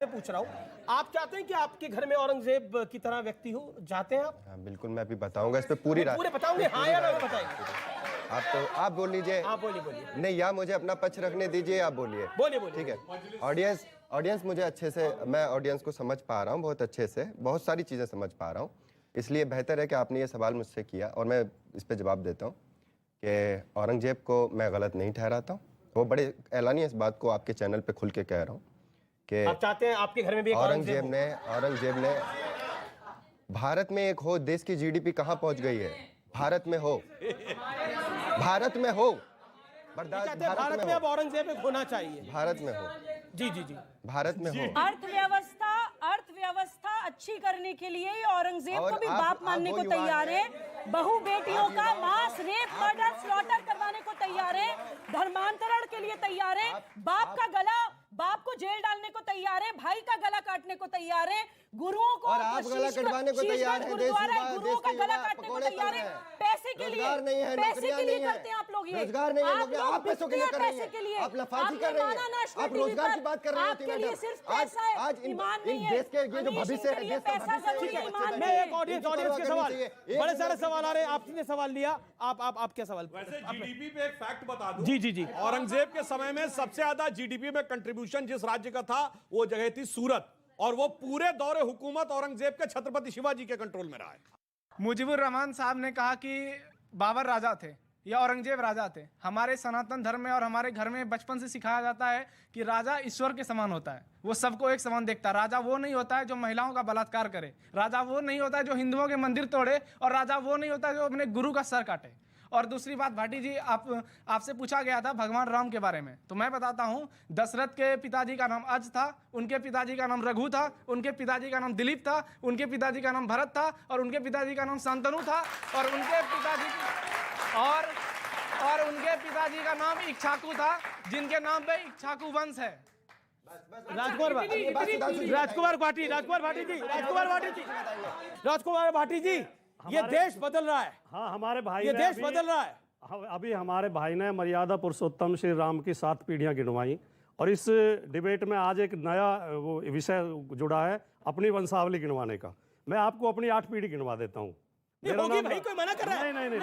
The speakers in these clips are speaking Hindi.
पूछ रहा हूँ, आप चाहते हैं कि आपके घर में औरंगजेब की तरह व्यक्ति हो? चाहते हैं आप? हाँ बिल्कुल, मैं अभी बताऊंगा इस पे पूरी रात। पूरे बताओगे? हाँ या ना बताएंगे? आप बोल लीजिए। आप बोलिए। नहीं, या मुझे अपना पक्ष रखने दीजिए, आप बोलिए। बोलिए। ठीक है। ऑडियंस मुझे अच्छे से, मैं ऑडियंस को समझ पा रहा हूँ बहुत अच्छे से, बहुत सारी चीज़ें समझ पा रहा हूँ। इसलिए बेहतर है कि आपने ये सवाल मुझसे किया और मैं इस पर जवाब देता हूँ कि औरंगजेब को मैं गलत नहीं ठहराता हूँ। वो बड़े एलानी इस बात को आपके चैनल पे खुल के कह रहा हूँ कि आप चाहते हैं आपके घर में भी एक औरंगजेब ने भारत में एक हो, देश की जीडीपी कहाँ पहुंच गई है? भारत में हो भारत में अब औरंगजेब होना चाहिए। भारत में हो। जी भारत में हो। अर्थव्यवस्था अच्छी करने के लिए औरंगजेब को भी बाप मानने को तैयार है। बहु बेटियों का मांस, रेप, मर्डर, स्लॉटर करवाने को तैयार है। धर्मांतरण के लिए तैयार है। बाप को जेल डालने को तैयार है। भाई का गला काटने को तैयार है। गुरुओं को, और आप गला कटवाने को तैयार हैं। गुरुओं का गला काटने को तैयार है। पैसे के लिए करते हैं आप लोग ये। रोजगार नहीं है, आप पैसों के लिए कर रही हैं। आप लफाजी कर रही हैं। आप रोजगार की बात कर रही होती मैडम। आज इन देश के ये जो भविष्य है, देश का भविष्य है। मैं एक ऑडियंस के सवाल, बड़े सारे सवाल आ रहे हैं। आपने सवाल लिया, आप क्या सवाल? वैसे जीडीपी पे एक फैक्ट बता दूं। जी। औरंगजेब के समय में सबसे ज्यादा जीडीपी में कंट्रीब्यूशन जिस राज्य का था वो जगह थी सूरत, और वो पूरे दौरे हुकूमत औरंगजेब के छत्रपति शिवाजी के कंट्रोल में रहा है। मुजीबुर रहमान साहब ने कहा कि बाबर राजा थे या औरंगजेब राजा थे। हमारे सनातन धर्म में और हमारे घर में बचपन से सिखाया जाता है कि राजा ईश्वर के समान होता है, वो सबको एक समान देखता है। राजा वो नहीं होता है जो महिलाओं का बलात्कार करे, राजा वो नहीं होता है जो हिंदुओं के मंदिर तोड़े, और राजा वो नहीं होता है जो अपने गुरु का सर काटे। और दूसरी बात, भाटी जी, आपसे पूछा गया था भगवान राम के बारे में, तो मैं बताता हूँ। दशरथ के पिताजी का नाम अज था, उनके पिताजी का नाम रघु था, उनके पिताजी का नाम दिलीप था, उनके पिताजी का नाम भरत था, और उनके पिताजी का नाम शांतनु था, और उनके पिताजी का नाम इक्ष्वाकु था, जिनके नाम पे इक्ष्वाकु वंश है। राजकुमार भाटी जी, ये देश बदल रहा है। हाँ, हमारे भाई, ये देश बदल रहा है। अभी हमारे भाई ने मर्यादा पुरुषोत्तम श्री राम की 7 पीढ़ियां गिनवाई, और इस डिबेट में आज एक नया वो विषय जुड़ा है, अपनी वंशावली गिनवाने का। मैं आपको अपनी 8 पीढ़ी गिनवा देता हूँ। भाई कोई मना कर रहा है? नहीं।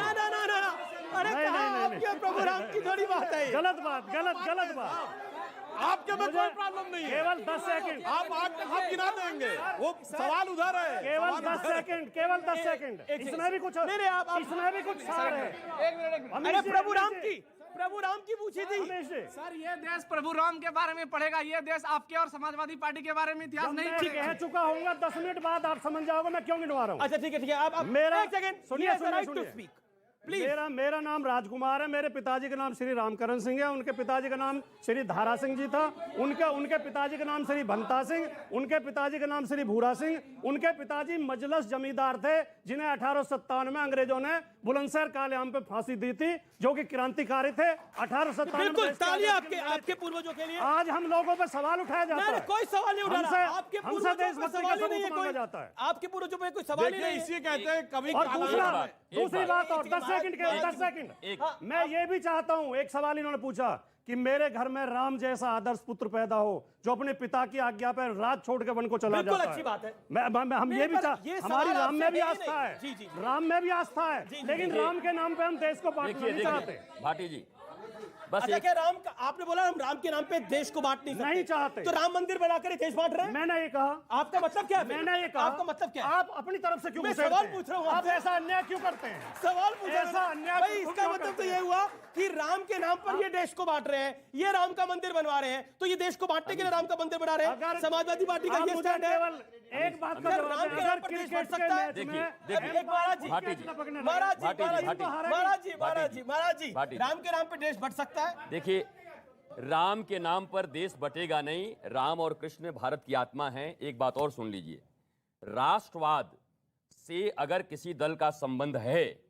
अरे आपके प्रभु राम की थोड़ी बात है। गलत बात। आपके में कोई प्रॉब्लम नहीं है। केवल 10 सेकंड आप गिना देंगे, वो सवाल उधर है। केवल 10 सेकंड। इसमें भी कुछ सार है। अरे प्रभु राम की पूछी थी सर। ये देश प्रभु राम के बारे में पढ़ेगा, ये देश आपके और समाजवादी पार्टी के बारे में इतिहास नहीं पढ़ेगा। कह चुका हूँ, 10 मिनट बाद आप समझ जाओगे मैं क्यों गिनवा रहा हूँ। अच्छा ठीक है। आप मेरा एक सेकंड सुनिए। मेरा नाम राजकुमार है। मेरे पिताजी का नाम श्री रामकरण सिंह है। उनके पिताजी का नाम श्री धारा सिंह जी था। उनके पिताजी का नाम श्री भंता सिंह, उनके पिताजी का नाम श्री भूरा सिंह। उनके पिताजी मजलस जमींदार थे, जिन्हें 1857 में अंग्रेजों ने बुलंदशहर कालेआम पे फांसी दी थी, जो कि क्रांतिकारी थे। 1857 बिल्कुल, तालियां आपके पूर्वजों के लिए। आज हम लोगों पर सवाल उठाया जाता है। कोई सवाल नहीं उठा रहा। आपके देशभक्ति का सबूत मांगा जाता है। आपके पूर्वजों पे कोई सवाल नहीं है। इसी कहते हैं कभी। और दूसरी बात, और 10 सेकंड, मैं ये भी चाहता हूं, एक सवाल इन्होंने पूछा कि मेरे घर में राम जैसा आदर्श पुत्र पैदा हो, जो अपने पिता की आज्ञा पर राज छोड़ के वन को चला जाता है। अच्छी बात है। हम ये भी हमारी राम में भी आस्था है। राम में भी आस्था है, लेकिन राम के नाम पे हम देश को बांटना नहीं चाहते। भाटी जी, बस अच्छा, क्या राम का आपने बोला हम राम के नाम पे देश को बांट नहीं चाहते, तो राम मंदिर बनाकर देश बांट रहे हैं? मैंने ये कहा। आपका मतलब क्या है? मैंने ये कहा। आपका मतलब क्या है? आप अपनी तरफ से क्यों मैं सवाल पूछ रहा हूँ। आप ऐसा अन्याय क्यों करते हैं? सवाल पूछ रहा ऐसा अन्याय भाई, इसका मतलब तो ये हुआ कि राम के नाम पर ये देश को बांट रहे हैं, ये राम का मंदिर बनवा रहे हैं, तो ये देश को बांटने के लिए राम का मंदिर बना रहे हैं। समाजवादी पार्टी का ये स्टैंड है। एक बात का राम के नाम पर देश बढ़ सकता है? महाराज जी, राम के नाम पर देश बढ़ सकता है? देखिए, राम के नाम पर देश बटेगा नहीं। राम और कृष्ण भारत की आत्मा हैं। एक बात और सुन लीजिए, राष्ट्रवाद से अगर किसी दल का संबंध है,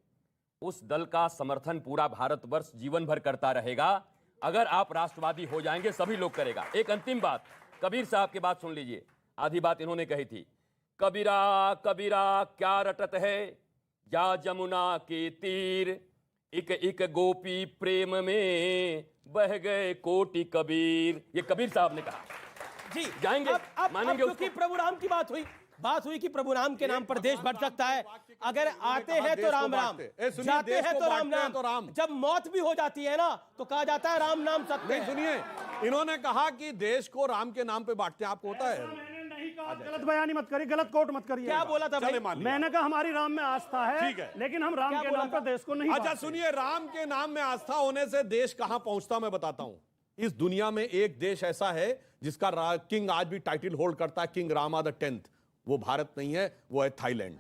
उस दल का समर्थन पूरा भारतवर्ष जीवन भर करता रहेगा। अगर आप राष्ट्रवादी हो जाएंगे, सभी लोग करेगा। एक अंतिम बात, कबीर साहब की बात सुन लीजिए। आधी बात इन्होंने कही थी, कबीरा कबीरा क्या रटत है, या जमुना के तीर, इक इक गोपी प्रेम में बह गए कोटि कबीर। ये कबीर साहब ने कहा। जी जाएंगे, अब मानेंगे क्योंकि उसको। प्रभु राम की बात हुई कि प्रभु राम के नाम पर देश बढ़ सकता है। अगर आते हैं तो राम राम, जाते हैं तो राम राम, जब मौत भी हो जाती है ना तो कहा जाता है राम नाम सत्य नहीं है। सुनिए, इन्होंने कहा कि देश को राम के नाम पे बांटते हैं, आपको होता है? मैंने नहीं कहा, गलत बयानी मत करिए, गलत कोट मत करिए। क्या बोला था भाई? चले मान लिया। मैंने कहा हमारी राम में आस्था है, ठीक है। लेकिन हम राम क्या के बोला नाम पर था? देश को नहीं अच्छा बांटते। सुनिए, राम के नाम में आस्था होने से देश कहां पहुंचता मैं बताता हूं। इस दुनिया में एक देश ऐसा है जिसका किंग आज भी टाइटल होल्ड करता है, किंग रामा द 10th। वो भारत नहीं है, वो है थाईलैंड।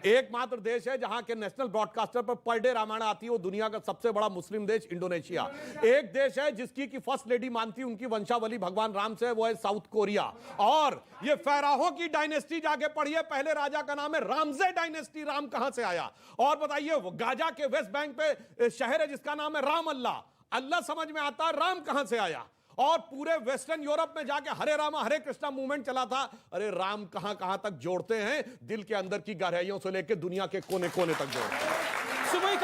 एकमात्र देश है जहां के नेशनल ब्रॉडकास्टर पर पर डे रामायण आती है, वो दुनिया का सबसे बड़ा मुस्लिम देश इंडोनेशिया। एक देश है जिसकी की फर्स्ट लेडी मानती है उनकी वंशावली भगवान राम से, वो है साउथ कोरिया। और ये फैराहों की डायनेस्टी जाके पढ़िए, पहले राजा का नाम है रामजे डायनेस्टी। राम कहां से आया? और बताइए, गाजा के वेस्ट बैंक पे शहर है जिसका नाम है राम अल्लाह। अल्लाह समझ में आता, राम कहां से आया? और पूरे वेस्टर्न यूरोप में जाके हरे रामा हरे कृष्णा मूवमेंट चला था। अरे राम कहां कहां तक जोड़ते हैं, दिल के अंदर की गहराइयों से लेकर दुनिया के कोने कोने तक जोड़ते हैं। सुबोई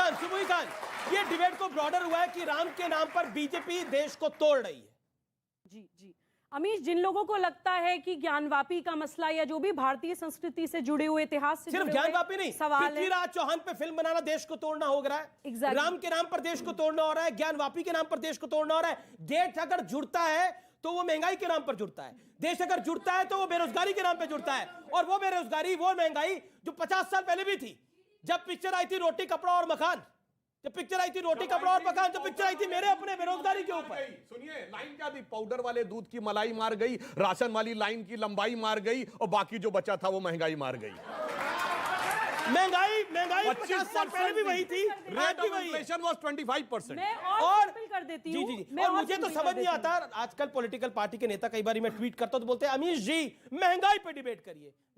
खान, ये डिबेट को ब्रॉडर हुआ है कि राम के नाम पर बीजेपी देश को तोड़ रही है। जी अमीश, जिन लोगों को लगता है कि ज्ञानवापी का मसला या जो भी भारतीय संस्कृति से जुड़े हुए, इतिहास से सिर्फ जुड़े ज्ञानवापी हुए नहीं, सवाल है। पृथ्वीराज चौहान पे फिल्म बनाना देश को तोड़ना हो रहा है। Exactly. राम के नाम पर देश को तोड़ना हो रहा है, ज्ञानवापी के नाम पर देश को तोड़ना हो रहा है। देश अगर जुड़ता है तो वो महंगाई के नाम पर जुड़ता है, देश अगर जुड़ता है तो वो बेरोजगारी के नाम पर जुड़ता है। और वो बेरोजगारी, वो महंगाई जो 50 साल पहले भी थी, जब पिक्चर आई थी रोटी कपड़ा और मकान, जब पिक्चर आई थी रोटी कपड़ा और मकान, जब पिक्चर आई थी मेरे अपने बेरोजगारी के ऊपर। सुनिए, लाइन क्या थी? पाउडर वाले दूध की मलाई मार गई, राशन वाली लाइन की लंबाई मार गई, और बाकी जो बचा था वो महंगाई मार गई। महंगाई 50 साल पहले भी वही थी, आज भी वही है। Inflation was 25%। मैं और सिंपल कर देती जी हूँ। जी जी, मैं और मुझे तो सिंपल समझ कर नहीं देती आता, आजकल पॉलिटिकल पार्टी के नेता, कई बार मैं ट्वीट करता हूं तो बोलते हैं अमीश जी महंगाई पे डिबेट करिए।